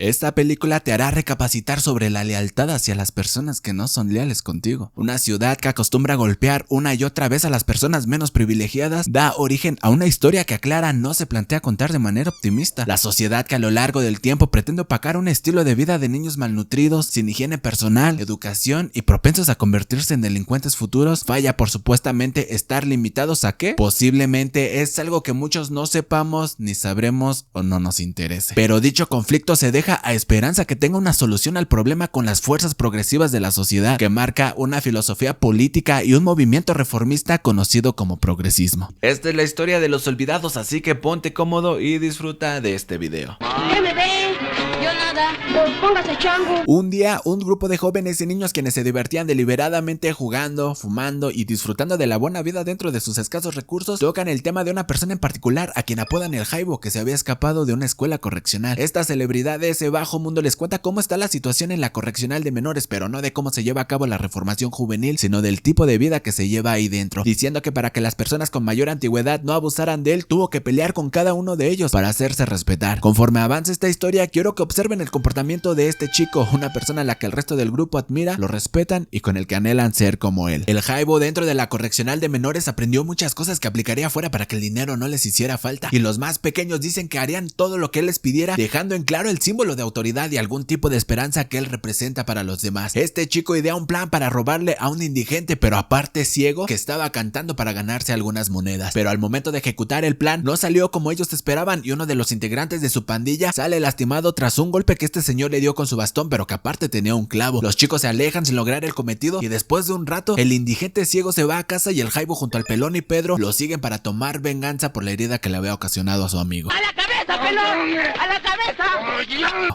Esta película te hará recapacitar sobre la lealtad hacia las personas que no son leales contigo. Una ciudad que acostumbra a golpear una y otra vez a las personas menos privilegiadas da origen a una historia que Clara no se plantea contar de manera optimista. La sociedad que a lo largo del tiempo pretende opacar un estilo de vida de niños malnutridos, sin higiene personal, educación y propensos a convertirse en delincuentes futuros, falla por supuestamente estar limitados a ¿qué? Posiblemente es algo que muchos no sepamos, ni sabremos o no nos interese. Pero dicho conflicto se deja a esperanza que tenga una solución al problema con las fuerzas progresivas de la sociedad, que marca una filosofía política y un movimiento reformista conocido como progresismo. Esta es la historia de Los Olvidados, así que ponte cómodo y disfruta de este video. ¿Qué me ve? Yo nada. Pues póngase chango. Un día, un grupo de jóvenes y niños quienes se divertían deliberadamente jugando, fumando y disfrutando de la buena vida dentro de sus escasos recursos, tocan el tema de una persona en particular a quien apodan el Jaibo, que se había escapado de una escuela correccional. Esta celebridad de ese bajo mundo les cuenta cómo está la situación en la correccional de menores, pero no de cómo se lleva a cabo la reformación juvenil, sino del tipo de vida que se lleva ahí dentro, diciendo que para que las personas con mayor antigüedad no abusaran de él, tuvo que pelear con cada uno de ellos para hacerse respetar. Conforme avanza esta historia, quiero que observen el comportamiento de este chico, una persona a la que el resto del grupo admira, lo respetan y con el que anhelan ser como él. El Jaibo dentro de la correccional de menores aprendió muchas cosas que aplicaría afuera para que el dinero no les hiciera falta, y los más pequeños dicen que harían todo lo que él les pidiera, dejando en claro el símbolo de autoridad y algún tipo de esperanza que él representa para los demás. Este chico idea un plan para robarle a un indigente, pero aparte ciego, que estaba cantando para ganarse algunas monedas, pero al momento de ejecutar el plan no salió como ellos esperaban y uno de los integrantes de su pandilla sale lastimado tras un golpe que este señor le dio con su bastón, pero que aparte tenía un clavo. Los chicos se alejan sin lograr el cometido y después de un rato el indigente ciego se va a casa y el Jaibo junto al Pelón y Pedro lo siguen para tomar venganza por la herida que le había ocasionado a su amigo. ¡A la cabeza, pelón! ¡A la cabeza!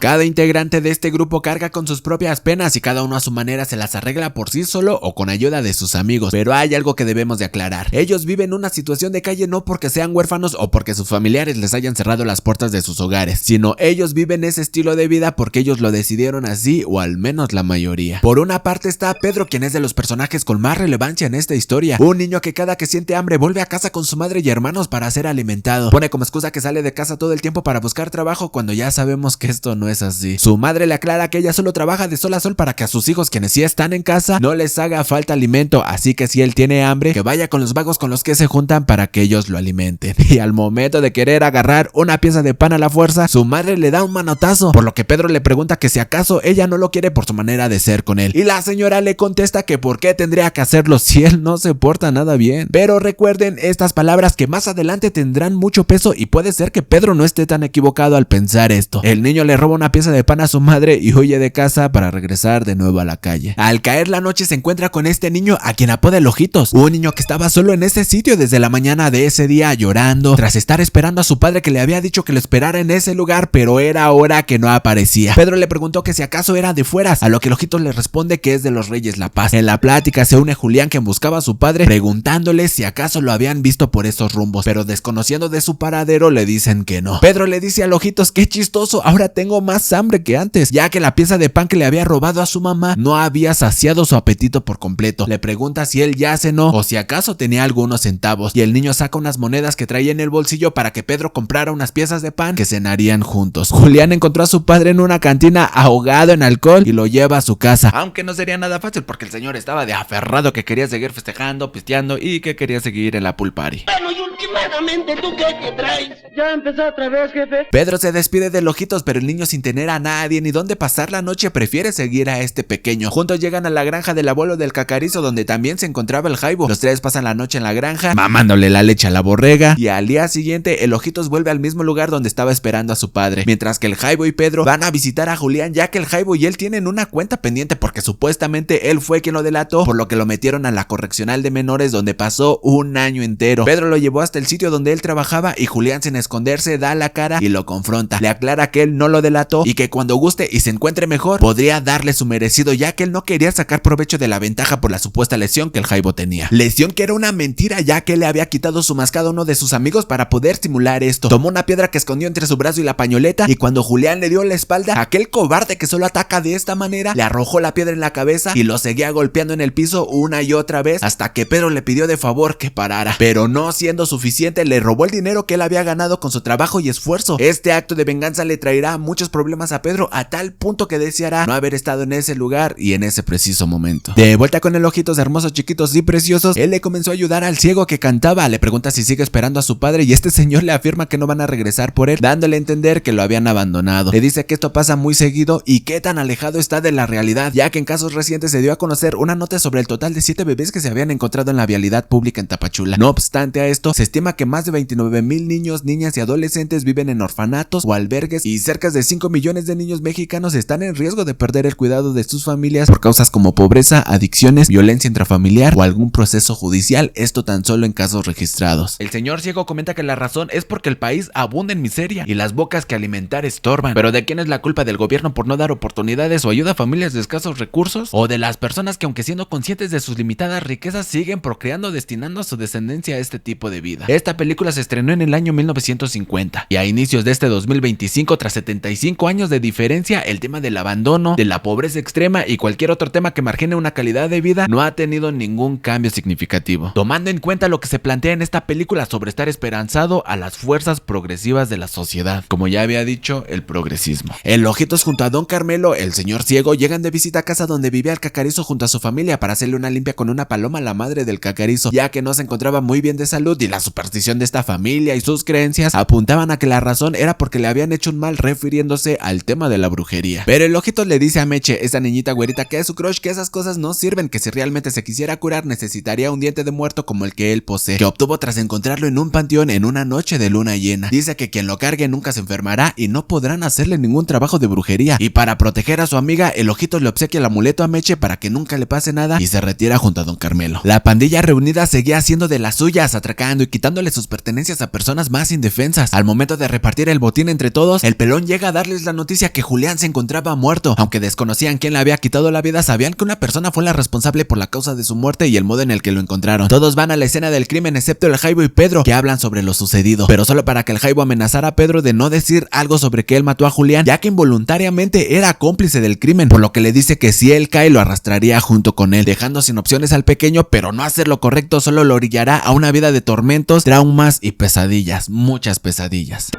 Cada integrante de este grupo carga con sus propias penas y cada uno a su manera se las arregla por sí solo o con ayuda de sus amigos, pero hay algo que debemos de aclarar. Ellos viven una situación de calle no porque sean huérfanos o porque sus familiares les hayan cerrado las puertas de sus hogares, sino ellos viven ese estilo de vida porque ellos lo decidieron así, o al menos la mayoría. Por una parte está Pedro, quien es de los personajes con más relevancia en esta historia, un niño que cada que siente hambre vuelve a casa con su madre y hermanos para ser alimentado. Pone como excusa que sale de casa todo el tiempo para buscar trabajo cuando ya sabemos que esto no es así. Su madre le aclara que ella solo trabaja de sol a sol para que a sus hijos, quienes sí están en casa, no les haga falta alimento, así que si él tiene hambre, que vaya con los vagos con los que se juntan para que ellos lo alimenten. Y al momento de querer agarrar una pieza de pan a la fuerza, su madre le da un manotazo, por lo que Pedro le pregunta que si acaso ella no lo quiere por su manera de ser con él, y la señora le contesta que por qué tendría que hacerlo si él no se porta nada bien. Pero recuerden estas palabras que más adelante tendrán mucho peso y puede ser que Pedro no esté tan equivocado al pensar esto. El niño le roba una pieza de pan a su madre y huye de casa para regresar de nuevo a la calle. Al caer la noche se encuentra con este niño a quien apoda el Ojitos, un niño que estaba solo en ese sitio desde la mañana de ese día llorando, tras estar esperando a su padre que le había dicho que lo esperara en ese lugar, pero era hora que no aparecía. Pedro le preguntó que si acaso era de fueras, a lo que el Ojitos le responde que es de los Reyes La Paz. En la plática se une Julián, quien buscaba a su padre, preguntándole si acaso lo habían visto por esos rumbos, pero desconociendo de su paradero le dicen que no. Pedro le dice al Ojitos: qué chistoso, ahora tengo más hambre que antes, ya que la pieza de pan que le había robado a su mamá no había saciado su apetito por completo. Le pregunta si él ya cenó o si acaso tenía algunos centavos, y el niño saca unas monedas que traía en el bolsillo para que Pedro comprara unas piezas de pan que cenarían juntos. Julián encontró a su padre en una cantina ahogado en alcohol y lo lleva a su casa, aunque no sería nada fácil porque el señor estaba de aferrado que quería seguir festejando, pisteando y que quería seguir en la pool party. Bueno, y últimamente, ¿tú qué traes? Ya empezó otra vez, jefe. Pedro se despide del Ojitos, pero el niño, sin tener a nadie ni dónde pasar la noche, prefiere seguir a este pequeño. Juntos llegan a la granja del abuelo del Cacarizo, donde también se encontraba el Jaibo. Los tres pasan la noche en la granja, mamándole la leche a la borrega, y al día siguiente el Ojitos vuelve al mismo lugar donde estaba esperando a su padre, mientras que el Jaibo y Pedro van a visitar a Julián, ya que el Jaibo y él tienen una cuenta pendiente porque supuestamente él fue quien lo delató, por lo que lo metieron a la correccional de menores, donde pasó un año entero. Pedro lo llevó hasta el sitio donde él trabajaba y Julián, sin esconderse, da la cara y lo confronta. Le aclara que él no lo delató y que cuando guste y se encuentre mejor podría darle su merecido, ya que él no quería sacar provecho de la ventaja por la supuesta lesión que el Jaibo tenía. Lesión que era una mentira, ya que él le había quitado su mascada a uno de sus amigos para poder simular esto. Tomó una piedra que escondió entre su brazo y la pañoleta, y cuando Julián le dio la espalda, aquel cobarde que solo ataca de esta manera le arrojó la piedra en la cabeza y lo seguía golpeando en el piso una y otra vez hasta que Pedro le pidió de favor que parara. Pero no siendo suficiente, le robó el dinero que él había ganado con su trabajo y y esfuerzo. Este acto de venganza le traerá muchos problemas a Pedro, a tal punto que deseará no haber estado en ese lugar y en ese preciso momento. De vuelta con el Ojitos hermosos, chiquitos y preciosos, él le comenzó a ayudar al ciego que cantaba. Le pregunta si sigue esperando a su padre y este señor le afirma que no van a regresar por él, dándole a entender que lo habían abandonado. Le dice que esto pasa muy seguido y qué tan alejado está de la realidad, ya que en casos recientes se dio a conocer una nota sobre el total de 7 bebés que se habían encontrado en la vialidad pública en Tapachula. No obstante a esto, se estima que más de 29,000 niños, niñas y adolescentes viven en orfanatos o albergues y cerca de 5 millones de niños mexicanos están en riesgo de perder el cuidado de sus familias por causas como pobreza, adicciones, violencia intrafamiliar o algún proceso judicial, esto tan solo en casos registrados. El señor ciego comenta que la razón es porque el país abunda en miseria y las bocas que alimentar estorban. Pero ¿de quién es la culpa? ¿Del gobierno por no dar oportunidades o ayuda a familias de escasos recursos? ¿O de las personas que, aunque siendo conscientes de sus limitadas riquezas, siguen procreando, destinando a su descendencia a este tipo de vida? Esta película se estrenó en el año 1950 y a inicios de este 2025, tras 75 años de diferencia, el tema del abandono, de la pobreza extrema y cualquier otro tema que margine una calidad de vida no ha tenido ningún cambio significativo, tomando en cuenta lo que se plantea en esta película sobre estar esperanzado a las fuerzas progresivas de la sociedad, como ya había dicho, el progresismo. El Ojitos junto a Don Carmelo, el señor ciego, llegan de visita a casa donde vivía el Cacarizo junto a su familia para hacerle una limpia con una paloma a la madre del Cacarizo, ya que no se encontraba muy bien de salud y la superstición de esta familia y sus creencias apuntaban a que la razón era porque le habían hecho un mal, refiriéndose al tema de la brujería. Pero el Ojitos le dice a Meche, esa niñita güerita que es su crush, que esas cosas no sirven, que si realmente se quisiera curar necesitaría un diente de muerto como el que él posee, que obtuvo tras encontrarlo en un panteón en una noche de luna llena. Dice que quien lo cargue nunca se enfermará y no podrán hacerle ningún trabajo de brujería, y para proteger a su amiga, el Ojitos le obsequia el amuleto a Meche para que nunca le pase nada y se retira junto a Don Carmelo. La pandilla reunida seguía haciendo de las suyas, atracando y quitándole sus pertenencias a personas más indefensas. Al momento de repartir el botín entre todos, el pelón llega a darles la noticia que Julián se encontraba muerto. Aunque desconocían quién le había quitado la vida, sabían que una persona fue la responsable por la causa de su muerte y el modo en el que lo encontraron. Todos van a la escena del crimen excepto el Jaibo y Pedro, que hablan sobre lo sucedido, pero solo para que el Jaibo amenazara a Pedro de no decir algo sobre que él mató a Julián, ya que involuntariamente era cómplice del crimen, por lo que le dice que si él cae lo arrastraría junto con él, dejando sin opciones al pequeño, pero no hacer lo correcto solo lo orillará a una vida de tormentos, traumas y pesadillas, muchas pesadillas.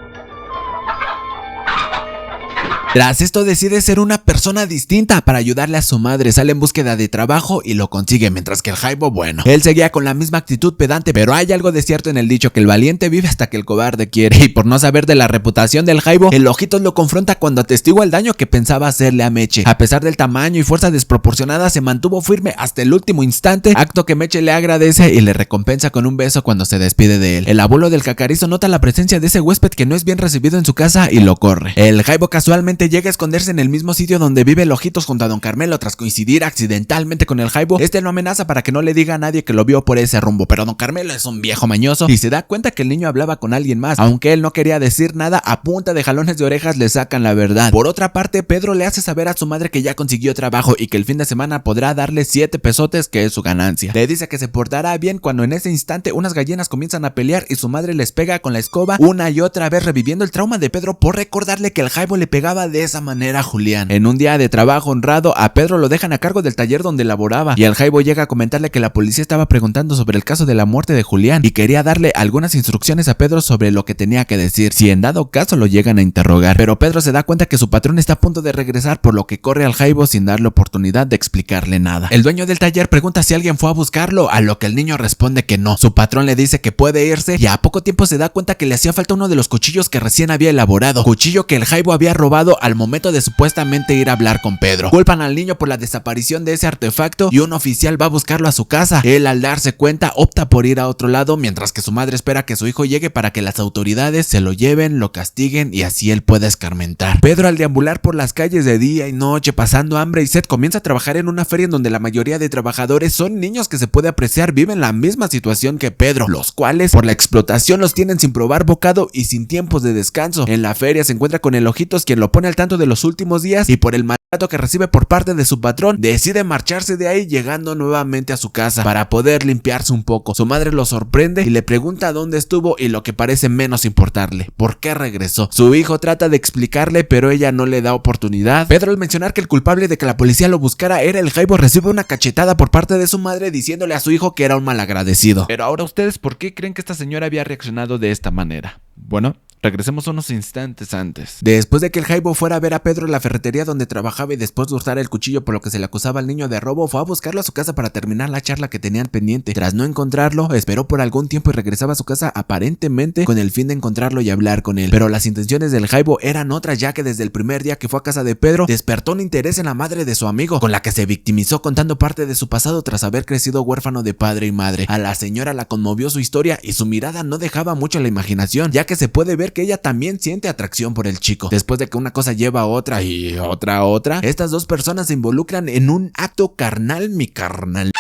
Tras esto decide ser una persona distinta para ayudarle a su madre, sale en búsqueda de trabajo y lo consigue, mientras que el Jaibo, bueno, él seguía con la misma actitud pedante, pero hay algo de cierto en el dicho que el valiente vive hasta que el cobarde quiere, y por no saber de la reputación del Jaibo, el Ojitos lo confronta cuando atestigua el daño que pensaba hacerle a Meche. A pesar del tamaño y fuerza desproporcionada, se mantuvo firme hasta el último instante, acto que Meche le agradece y le recompensa con un beso cuando se despide de él. El abuelo del Cacarizo nota la presencia de ese huésped que no es bien recibido en su casa y lo corre. El Jaibo casualmente llega a esconderse en el mismo sitio donde vive el Ojitos junto a Don Carmelo. Tras coincidir accidentalmente con el Jaibo, este lo amenaza para que no le diga a nadie que lo vio por ese rumbo, pero Don Carmelo es un viejo mañoso y se da cuenta que el niño hablaba con alguien más. Aunque él no quería decir nada, a punta de jalones de orejas le sacan la verdad. Por otra parte, Pedro le hace saber a su madre que ya consiguió trabajo y que el fin de semana podrá darle 7 pesotes, que es su ganancia. Le dice que se portará bien cuando en ese instante unas gallinas comienzan a pelear y su madre les pega con la escoba una y otra vez, reviviendo el trauma de Pedro por recordarle que el Jaibo le pegaba de esa manera a Julián. En un día de trabajo honrado, a Pedro lo dejan a cargo del taller donde laboraba y el Jaibo llega a comentarle que la policía estaba preguntando sobre el caso de la muerte de Julián y quería darle algunas instrucciones a Pedro sobre lo que tenía que decir si en dado caso lo llegan a interrogar, pero Pedro se da cuenta que su patrón está a punto de regresar, por lo que corre al Jaibo sin darle oportunidad de explicarle nada. El dueño del taller pregunta si alguien fue a buscarlo, a lo que el niño responde que no. Su patrón le dice que puede irse y a poco tiempo se da cuenta que le hacía falta uno de los cuchillos que recién había elaborado, cuchillo que el Jaibo había robado al momento de supuestamente ir a hablar con Pedro. Culpan al niño por la desaparición de ese artefacto y un oficial va a buscarlo a su casa. Él, al darse cuenta, opta por ir a otro lado, mientras que su madre espera que su hijo llegue para que las autoridades se lo lleven, lo castiguen y así él pueda escarmentar. Pedro, al deambular por las calles de día y noche, pasando hambre y sed, comienza a trabajar en una feria en donde la mayoría de trabajadores son niños que se puede apreciar viven la misma situación que Pedro, los cuales por la explotación los tienen sin probar bocado y sin tiempos de descanso. En la feria se encuentra con el Ojitos, quien lo pone al tanto de los últimos días y por el maltrato que recibe por parte de su patrón decide marcharse de ahí, llegando nuevamente a su casa para poder limpiarse un poco. Su madre lo sorprende y le pregunta dónde estuvo y, lo que parece menos importarle, por qué regresó. Su hijo trata de explicarle, pero ella no le da oportunidad. Pedro, al mencionar que el culpable de que la policía lo buscara era el Jaibo, recibe una cachetada por parte de su madre diciéndole a su hijo que era un malagradecido. Pero ahora, ¿ustedes por qué creen que esta señora había reaccionado de esta manera? Bueno, Regresemos unos instantes antes. Después de que el Jaibo fuera a ver a Pedro en la ferretería donde trabajaba y después de usar el cuchillo por lo que se le acusaba al niño de robo, fue a buscarlo a su casa para terminar la charla que tenían pendiente. Tras no encontrarlo, esperó por algún tiempo y regresaba a su casa aparentemente con el fin de encontrarlo y hablar con él. Pero las intenciones del Jaibo eran otras, ya que desde el primer día que fue a casa de Pedro, despertó un interés en la madre de su amigo, con la que se victimizó contando parte de su pasado tras haber crecido huérfano de padre y madre. A la señora la conmovió su historia y su mirada no dejaba mucho a la imaginación, ya que se puede ver que ella también siente atracción por el chico. Después de que una cosa lleva a otra y otra a otra, estas dos personas se involucran en un acto carnal, mi carnal.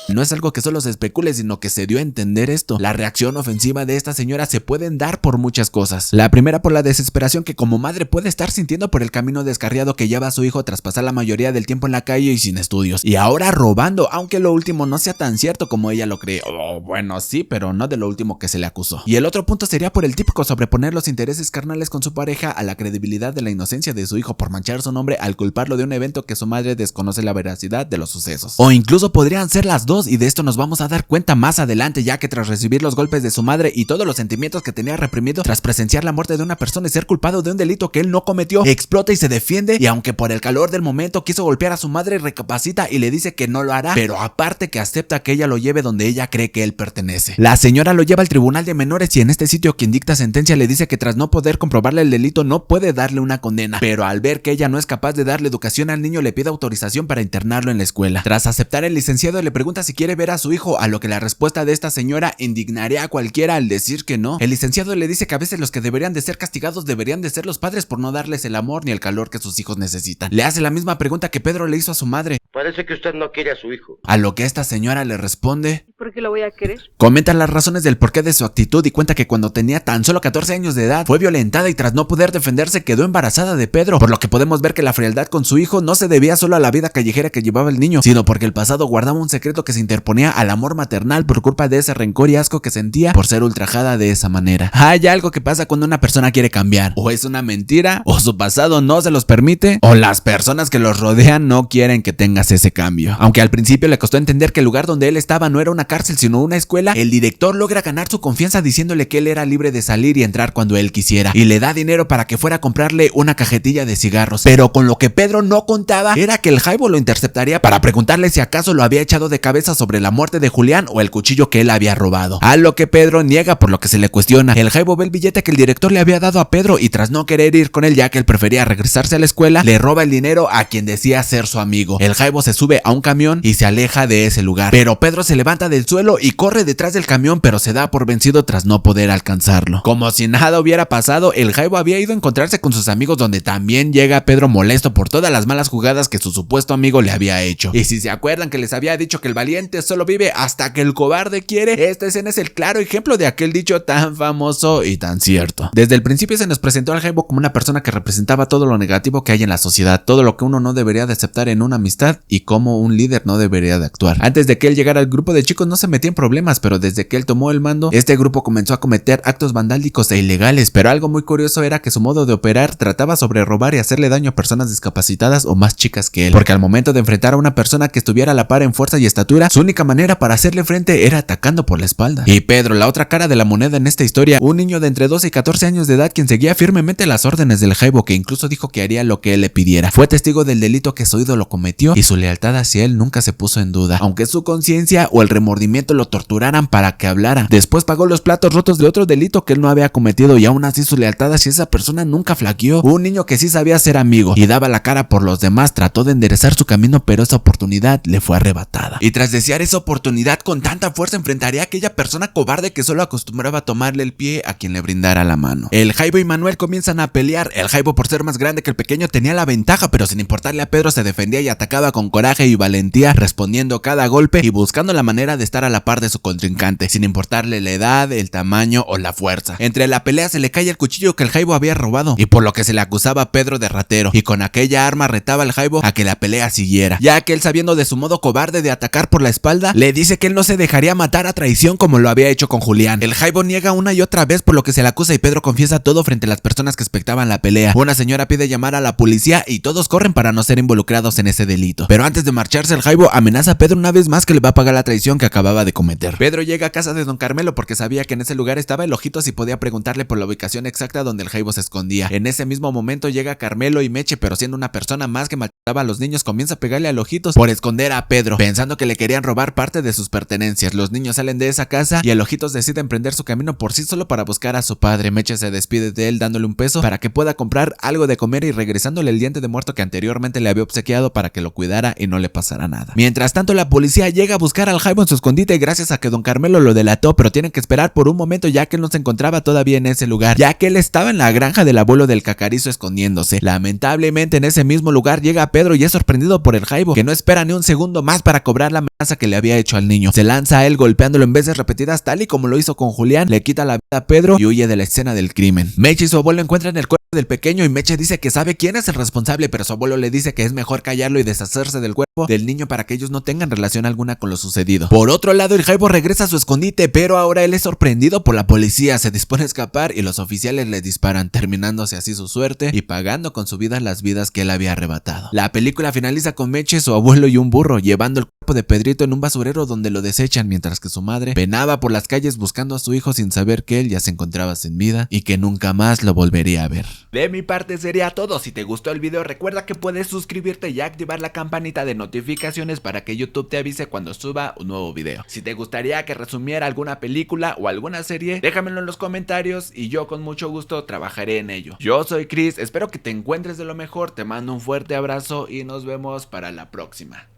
No es algo que solo se especule, sino que se dio a entender esto. La reacción ofensiva de esta señora se pueden dar por muchas cosas. La primera, por la desesperación que como madre puede estar sintiendo por el camino descarriado que lleva a su hijo tras pasar la mayoría del tiempo en la calle y sin estudios. Y ahora robando, aunque lo último no sea tan cierto como ella lo cree. Bueno, sí, pero no de lo último que se le acusó. Y el otro punto sería por el típico sobreponer los intereses carnales con su pareja a la credibilidad de la inocencia de su hijo por manchar su nombre al culparlo de un evento que su madre desconoce la veracidad de los sucesos. O incluso podrían ser las dos, y de esto nos vamos a dar cuenta más adelante, ya que tras recibir los golpes de su madre y todos los sentimientos que tenía reprimido tras presenciar la muerte de una persona y ser culpado de un delito que él no cometió, explota y se defiende, y aunque por el calor del momento quiso golpear a su madre, recapacita y le dice que no lo hará, pero aparte que acepta que ella lo lleve donde ella cree que él pertenece. La señora lo lleva al tribunal de menores y en este sitio quien dicta sentencia le dice que tras no poder comprobarle el delito no puede darle una condena, pero al ver que ella no es capaz de darle educación al niño le pide autorización para internarlo en la escuela. Tras aceptar, el licenciado le pregunta si quiere ver a su hijo, a lo que la respuesta de esta señora indignaría a cualquiera al decir que no. El licenciado le dice que a veces los que deberían de ser castigados deberían de ser los padres por no darles el amor ni el calor que sus hijos necesitan. Le hace la misma pregunta que Pedro le hizo a su madre. Parece que usted no quiere a su hijo. A lo que esta señora le responde: ¿Por qué lo voy a querer? Comenta las razones del porqué de su actitud y cuenta que cuando tenía tan solo 14 años de edad fue violentada y tras no poder defenderse quedó embarazada de Pedro, por lo que podemos ver que la frialdad con su hijo no se debía solo a la vida callejera que llevaba el niño, sino porque el pasado guardaba un secreto que se interponía al amor maternal por culpa de ese rencor y asco que sentía por ser ultrajada de esa manera. Hay algo que pasa cuando una persona quiere cambiar: o es una mentira, o su pasado no se los permite, o las personas que los rodean no quieren que tengas ese cambio. Aunque al principio le costó entender que el lugar donde él estaba no era una cárcel sino una escuela, el director logra ganar su confianza diciéndole que él era libre de salir y entrar cuando él quisiera, y le da dinero para que fuera a comprarle una cajetilla de cigarros. Pero con lo que Pedro no contaba era que el Jaibo lo interceptaría para preguntarle si acaso lo había echado de cabeza sobre la muerte de Julián o el cuchillo que él había robado, a lo que Pedro niega, por lo que se le cuestiona. El Jaibo ve el billete que el director le había dado a Pedro y tras no querer ir con él ya que él prefería regresarse a la escuela, le roba el dinero a quien decía ser su amigo. El Jaibo se sube a un camión y se aleja de ese lugar, pero Pedro se levanta del suelo y corre detrás del camión, pero se da por vencido tras no poder alcanzarlo. Como si nada hubiera pasado, el Jaibo había ido a encontrarse con sus amigos, donde también llega Pedro molesto por todas las malas jugadas que su supuesto amigo le había hecho. Y si se acuerdan que les había dicho que el valiente solo vive hasta que el cobarde quiere, esta escena es el claro ejemplo de aquel dicho tan famoso y tan cierto. Desde el principio se nos presentó al Jaibo como una persona que representaba todo lo negativo que hay en la sociedad, todo lo que uno no debería de aceptar en una amistad y cómo un líder no debería de actuar. Antes de que él llegara al grupo de chicos no se metía en problemas, pero desde que él tomó el mando, este grupo comenzó a cometer actos vandálicos e ilegales, pero algo muy curioso era que su modo de operar trataba sobre robar y hacerle daño a personas discapacitadas o más chicas que él, porque al momento de enfrentar a una persona que estuviera a la par en fuerza y estatura, su única manera para hacerle frente era atacando por la espalda. Y Pedro, la otra cara de la moneda en esta historia, un niño de entre 12 y 14 años de edad quien seguía firmemente las órdenes del Jaibo, que incluso dijo que haría lo que él le pidiera. Fue testigo del delito que su ídolo cometió y su lealtad hacia él nunca se puso en duda, aunque su conciencia o el remordimiento lo torturaran para que hablara. Después pagó los platos rotos de otro delito que él no había cometido y aún así su lealtad hacia esa persona nunca flaqueó. Un niño que sí sabía ser amigo y daba la cara por los demás trató de enderezar su camino, pero esa oportunidad le fue arrebatada. Y tras desear esa oportunidad con tanta fuerza enfrentaría a aquella persona cobarde que solo acostumbraba a tomarle el pie a quien le brindara la mano. El Jaibo y Manuel comienzan a pelear. El Jaibo, por ser más grande que el pequeño, tenía la ventaja, pero sin importarle a Pedro se defendía y atacaba con coraje y valentía, respondiendo cada golpe y buscando la manera de estar a la par de su contrincante, sin importarle la edad, el tamaño o la fuerza. Entre la pelea se le cae el cuchillo que el Jaibo había robado y por lo que se le acusaba a Pedro de ratero, y con aquella arma retaba al Jaibo a que la pelea siguiera, ya que él, sabiendo de su modo cobarde de atacar por la espalda, le dice que él no se dejaría matar a traición como lo había hecho con Julián. El Jaibo niega una y otra vez, por lo que se le acusa y Pedro confiesa todo frente a las personas que espectaban la pelea. Una señora pide llamar a la policía y todos corren para no ser involucrados en ese delito. Pero antes de marcharse, el Jaibo amenaza a Pedro una vez más que le va a pagar la traición que acababa de cometer. Pedro llega a casa de don Carmelo porque sabía que en ese lugar estaba el Ojitos y podía preguntarle por la ubicación exacta donde el Jaibo se escondía. En ese mismo momento llega Carmelo y Meche, pero siendo una persona más que maltrataba a los niños, comienza a pegarle al Ojitos por esconder a Pedro, pensando que le querían robar parte de sus pertenencias. Los niños salen de esa casa y el Ojitos decide emprender su camino por sí solo para buscar a su padre. Meche se despide de él dándole un peso para que pueda comprar algo de comer y regresándole el diente de muerto que anteriormente le había obsequiado para que lo cuidara y no le pasara nada. Mientras tanto, la policía llega a buscar al Jaibo en su escondite gracias a que don Carmelo lo delató, pero tienen que esperar por un momento ya que él no se encontraba todavía en ese lugar, ya que él estaba en la granja del abuelo del Cacarizo escondiéndose. Lamentablemente en ese mismo lugar llega Pedro y es sorprendido por el Jaibo, que no espera ni un segundo más para cobrar la amenaza que le había hecho al niño. Se lanza a él golpeándolo en veces repetidas tal y como lo hizo con Julián, le quita la vida a Pedro y huye de la escena del crimen. Meche y su abuelo encuentran el cuerpo del pequeño y Meche dice que sabe quién es el responsable, pero su abuelo le dice que es mejor callarlo y deshacerse del cuerpo del niño para que ellos no tengan relación alguna con lo sucedido. Por otro lado, el Jaibo regresa a su escondite, pero ahora él es sorprendido por la policía, se dispone a escapar y los oficiales le disparan, terminándose así su suerte y pagando con su vida las vidas que él había arrebatado. La película finaliza con Meche, su abuelo y un burro llevando el cuerpo de Pedrito en un basurero donde lo desechan, mientras que su madre penaba por las calles buscando a su hijo sin saber que él ya se encontraba sin vida y que nunca más lo volvería a ver. De mi parte sería todo. Si te gustó el video, recuerda que puedes suscribirte y activar la campanita de notificaciones para que YouTube te avise cuando suba un nuevo video. Si te gustaría que resumiera alguna película o alguna serie, déjamelo en los comentarios y yo con mucho gusto trabajaré en ello. Yo soy Chris, espero que te encuentres de lo mejor, te mando un fuerte abrazo y nos vemos para la próxima.